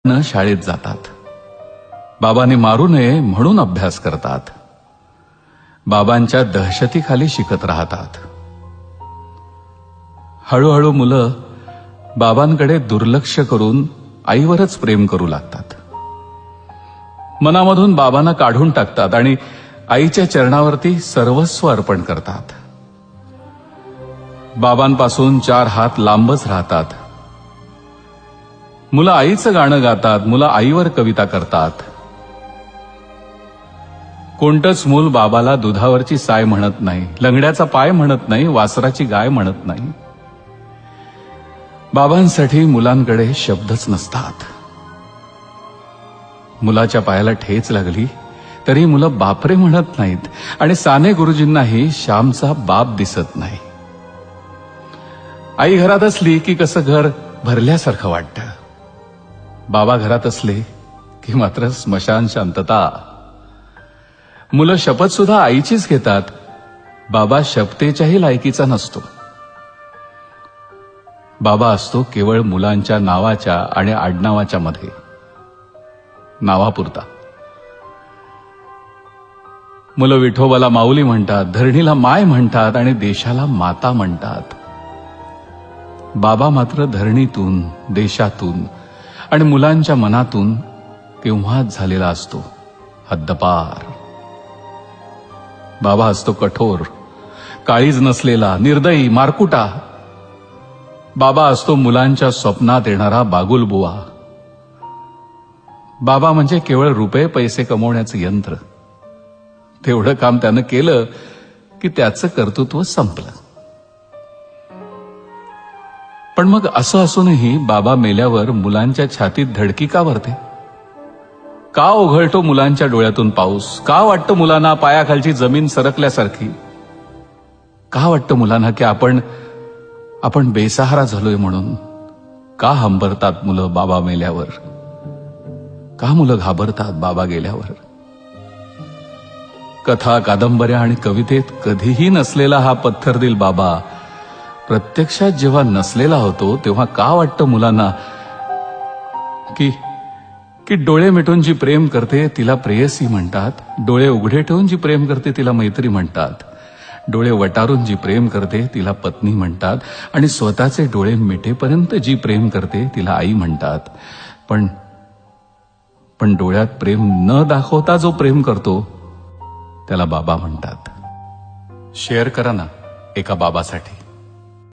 शाळेत जातात. बाबांनी मारू नये म्हणून अभ्यास करतात. बाबांच्या दहशतीखाली शिकत राहतात. हळूहळू मुलं बाबांकडे दुर्लक्ष करून आईवरच प्रेम करू लागतात. मनामधून बाबांना काढून टाकतात आणि आईच्या चरणावरती सर्वस्व अर्पण करतात. बाबांपासून 4 हात लांबच राहतात. मुलं आईचं गाणं गातात. मुलं आईवर कविता करतात. कोणतंच मूल बाबाला दुधावरची साय म्हणत नाही, लंगड्याचा पाय म्हणत नाही, वासराची गाय म्हणत नाही. बाबांसाठी मुलांकडे शब्दच नसतात. मुलाच्या पायाला ठेच लागली तरी मुलं बापरे म्हणत नाहीत आणि साने गुरुजींनाही श्यामचा बाप दिसत नाही. आई घरात असली की कसं घर भरल्यासारखं वाटतं. बाबा घरात असले की मात्र स्मशान शांतता. मुलं शपथ सुद्धा आईचीच घेतात. बाबा शपथेच्याही लायकीचा नसतो. बाबा असतो केवळ मुलांच्या नावाच्या आणि आडनावाच्या मध्ये, नावापुरता. मुलं विठोबाला माऊली म्हणतात, धरणीला माय म्हणतात आणि देशाला माता म्हणतात. बाबा मात्र धरणीतून, देशातून आणि मुलांच्या मनातून केव्हाच झालेला असतो, हद्दपार. बाबा असतो कठोर, काळीज नसलेला, निर्दयी, मारकुटा. बाबा असतो मुलांच्या स्वप्नात येणारा बागुलबुवा. बाबा म्हणजे केवळ रुपये पैसे कमवण्याचं यंत्र. तेवढं काम त्यानं केलं की त्याचं कर्तृत्व संपलं. पण मग असं असूनही बाबा मेल्यावर मुलांच्या छातीत धडकी का भरते? का ओघळतो मुलांच्या डोळ्यातून पाऊस? का वाटतं मुलांना पायाखालची जमीन सरकल्यासारखी? का वाटतं मुलांना की आपण बेसहारा झालोय म्हणून? का हंबरतात मुलं बाबा मेल्यावर? का मुलं घाबरतात बाबा गेल्यावर? कथा, कादंबऱ्या आणि कवितेत कधीही नसलेला हा पत्थरदिल बाबा प्रत्यक्षात जेव्हा नसलेला होतो तेव्हा का वाटतं मुलांना की डोळे मिटून जी प्रेम करते तिला प्रेयसी म्हणतात, डोळे उघडे ठेवून जी प्रेम करते तिला मैत्री म्हणतात, डोळे वटारून जी प्रेम करते तिला पत्नी म्हणतात आणि स्वतःचे डोळे मिटेपर्यंत जी प्रेम करते तिला आई म्हणतात. पण डोळ्यात प्रेम न दाखवता जो प्रेम करतो त्याला बाबा म्हणतात. शेअर करा ना एका बाबासाठी.